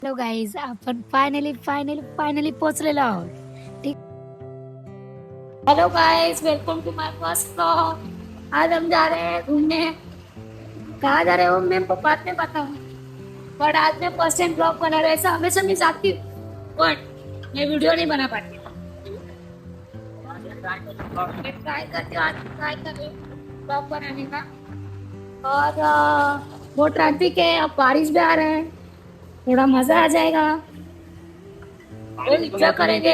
Hello guys, आपण finally पोहोचलेलो आहोत. ठीक. Hello guys, welcome to my first vlog. आज हम जा रहे हैं घूमने. कहाँ जा रहे हो मैं बाद में बताऊँ. बट आज मैं फर्स्ट टाइम ब्लॉग बना रहा. ऐसा हमेशा मैं जाती हूँ बट मैं वीडियो नहीं बना पाती. मैं ट्राई करती हूँ, आज ट्राई कर रही हूँ ब्लॉग बनाने का. और बहुत ट्रैफिक है, अब बारिश भी आ रहा है. थोड़ा मजा आ जाएगा, एंजॉय करेंगे.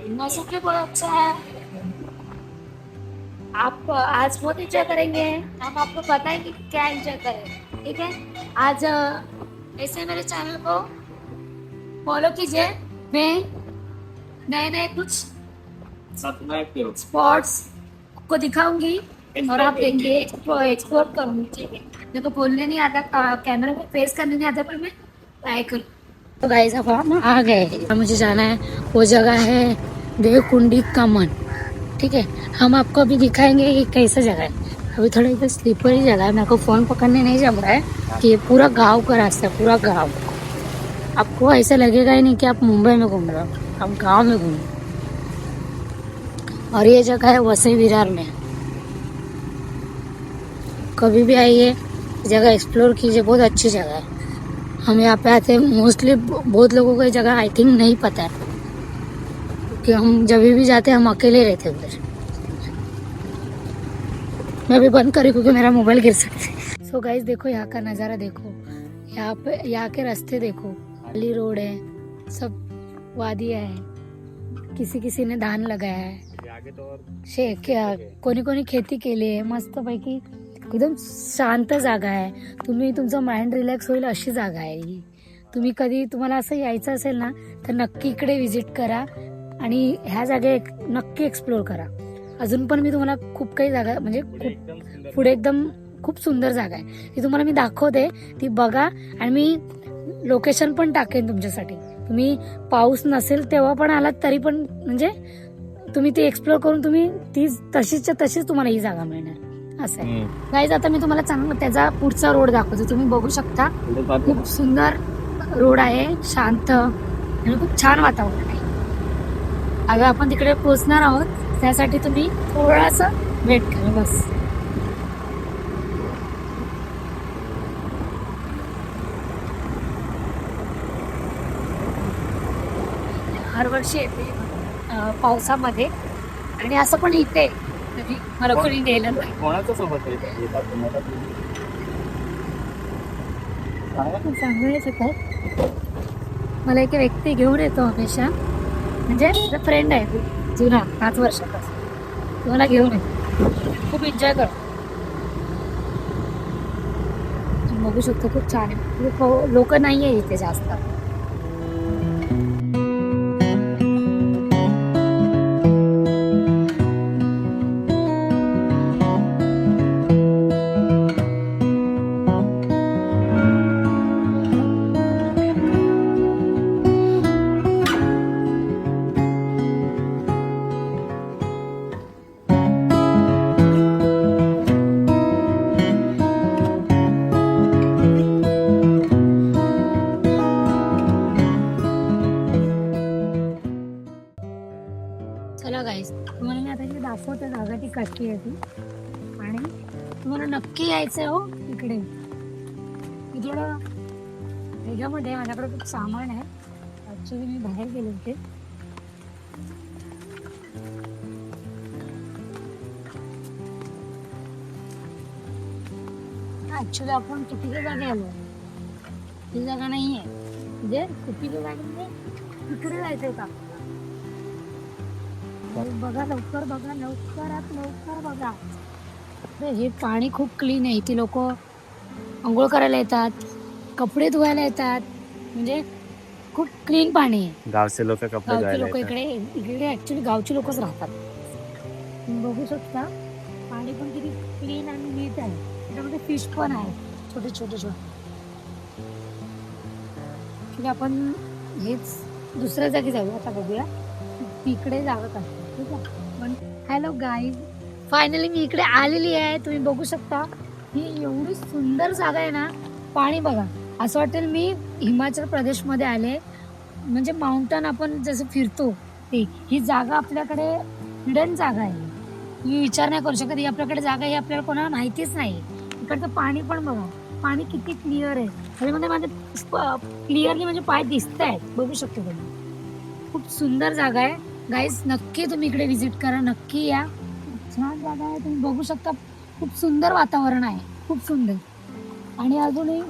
मौसम भी बहुत अच्छा है. आप आज बहुत एंजॉय करेंगे. हम आपको बताएंगे कि क्या एंजॉय करें. ठीक है. आज ऐसे मेरे चैनल को फॉलो कीजिए. मैं नए नए कुछ स्पॉट्स को दिखाऊंगी और आप देंगे, एक्सप्लोर करूंगी. ठीक है. मेरे को बोलने नहीं आता, कैमरा में फेस करने नहीं आता, पर मैं ट्राई करूँ. तो गाइस अब हम आ गए. मुझे जाना है, वो जगह है देवकुंडी का मन. ठीक है. हम आपको अभी दिखाएंगे ये कैसा जगह है. अभी थोड़ा इधर स्लीपरी जगह है, मेरे को फ़ोन पकड़ने नहीं जम रहा है कि ये पूरा गांव का रास्ता है. पूरा गांव, आपको ऐसा लगेगा ही नहीं कि आप मुंबई में घूम रहे हो, आप गांव में घूम रहे हो. और ये जगह है वसई विरार में. कभी भी आइए, जगह एक्सप्लोर कीजिए, बहुत अच्छी जगह है. हम यहाँ पे आते हैं मोस्टली. बहुत लोगों को ये जगह आई थिंक नहीं पता है, क्योंकि हम जब भी जाते हैं हम अकेले रहते हैं उधर. मैं भी बंद करी क्योंकि मेरा मोबाइल गिर सकता है. सो गाइस देखो यहाँ का नज़ारा देखो. यहाँ पे यहाँ के रास्ते देखो, खाली रोड है, सब वादियाँ है. किसी किसी ने धान लगाया है, कोणी कोणी खेती केली आहे. मस्त पैकी एकदम शांत जागा आहे. तुम्ही तुमचं माइंड रिलॅक्स होईल अशी जागा आहे ही. तुम्ही कधी तुम्हाला असं यायचं असेल ना तर नक्की इकडे व्हिजिट करा आणि ह्या जागे नक्की एक्सप्लोर करा. अजून पण मी तुम्हाला खूप काही जागा, म्हणजे खूप पुढे एकदम खूप सुंदर जागा आहे ती तुम्हाला मी दाखवते. ती बघा आणि मी लोकेशन पण टाकेन तुमच्यासाठी. तुम्ही पाऊस नसेल तेव्हा पण आलात तरी पण म्हणजे तुम्ही ती एक्सप्लोर करून तुम्ही ती तशीच्या तशीच तुम्हाला ही जागा मिळणार असं आहे. गाईज आता मी तुम्हाला चांगलं त्याचा पुढचा रोड दाखवतो. तुम्ही बघू शकता, खूप सुंदर रोड आहे, शांत आणि खूप छान वातावरण आहे. अगं आपण तिकडे पोहोचणार आहोत, त्यासाठी तुम्ही थोडासा वेट करा बस. हरवर्षी येते पावसामध्ये, आणि असं पण इथे कधी मला कोणी नेलं नाही. कोणाच्या सोबत चांगलंच येतात. मला एक व्यक्ती घेऊन येतो हमेशा, म्हणजे माझा फ्रेंड आहे जुना 5 वर्षापासून. तो मला घेऊन येतो, खूप एन्जॉय करतो. बघू शकतो खूप छान आहे. लोक नाही आहे इथे जास्त. चला गाईस, तुम्हाला मी आता इथे दाखवते जागा ती कशी आहे ती. आणि तुम्हाला नक्की यायचं हो इकडे. मी थोडं ह्याच्यामध्ये माझ्याकडे खूप सामान आहे. ॲक्च्युली मी बाहेर गेले होते. ॲक्च्युली आपण चुकीच्या जागे आलो. ही जागा नाही आहे, म्हणजे चुकीच्या जागेमध्ये तिकडे जायचं का. बघा लवकर, बघा लवकरात लवकर बघा. हे पाणी खूप क्लीन आहे. ती लोक आंघोळ करायला येतात, कपडे धुवायला येतात, म्हणजे खूप क्लीन पाणी आहे. गावचे लोक कपडे गावची लोक इकडे ऍक्च्युली गावची लोकच राहतात. तुम्ही बघू शकता पाणी पण किती क्लीन आणि नीट आहे. त्याच्यामध्ये फिश पण आहे, छोटे छोटे छोटे. ठीक आहे, आपण हेच दुसऱ्या जागी जाऊ. आता बघूया तिकडे जावं का. ठीक आहे. पण हॅलो गाईज, फायनली मी इकडे आलेली आहे. तुम्ही बघू शकता ही एवढी सुंदर जागा आहे ना. पाणी बघा, असं वाटेल मी हिमाचल प्रदेशमध्ये आले. म्हणजे माउंटन आपण जसं फिरतो ते, ही जागा आपल्याकडे हिडन जागा आहे. तुम्ही विचार नाही करू शकत ही आपल्याकडे जागा ही आपल्याला कोणाला माहितीच नाही. इकडचं पाणी पण बघा, पाणी किती क्लिअर आहे. त्याच्यामध्ये माझे क्लिअरली म्हणजे पाय दिसत आहेत, बघू शकतो तुम्ही. खूप सुंदर जागा आहे गाईज, नक्की तुम्ही इकडे व्हिजिट करा, नक्की या. खूप छान जागा आहे, तुम्ही बघू शकता. खूप सुंदर वातावरण आहे, खूप सुंदर. आणि अजूनही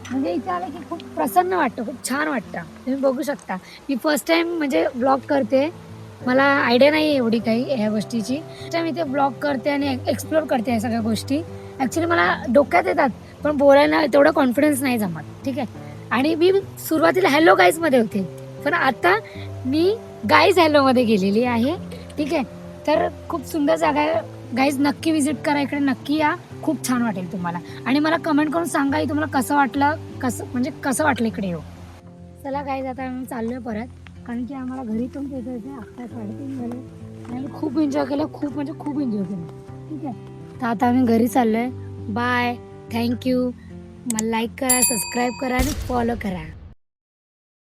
म्हणजे इथे आलं की खूप प्रसन्न वाटतं, खूप छान वाटतं. तुम्ही बघू शकता. मी फर्स्ट टाइम म्हणजे ब्लॉग करते, मला आयडिया नाही आहे एवढी काही ह्या गोष्टीची. फर्स्ट टाइम इथे ब्लॉग करते आणि एक्सप्लोर करते या सगळ्या गोष्टी. ॲक्च्युली मला डोक्यात येतात, पण बोलायला तेवढा कॉन्फिडन्स नाही जमत, ठीक आहे. आणि मी सुरुवातीला हॅलो गाईजमध्ये होते, पण आता मी गाईज हॅलोमध्ये गेलेली आहे, ठीक आहे. तर खूप सुंदर जागा आहे गाईज, नक्की व्हिजिट करा इकडे, नक्की या. खूप छान वाटेल तुम्हाला. आणि मला कमेंट करून सांगा की तुम्हाला कसं वाटलं, कसं वाटलं इकडे येऊ. चला गाईज, आता आम्ही चाललोय परत, कारण की आम्हाला घरी पण पोहोचायचं. आता 3:30 झाले आणि आम्ही खूप एन्जॉय केलं, खूप म्हणजे खूप एन्जॉय केलं, ठीक आहे. तर आता आम्ही घरी चाललोय. Bye, thank you. मला लाईक करा, सबस्क्राईब करा आणि फॉलो करा.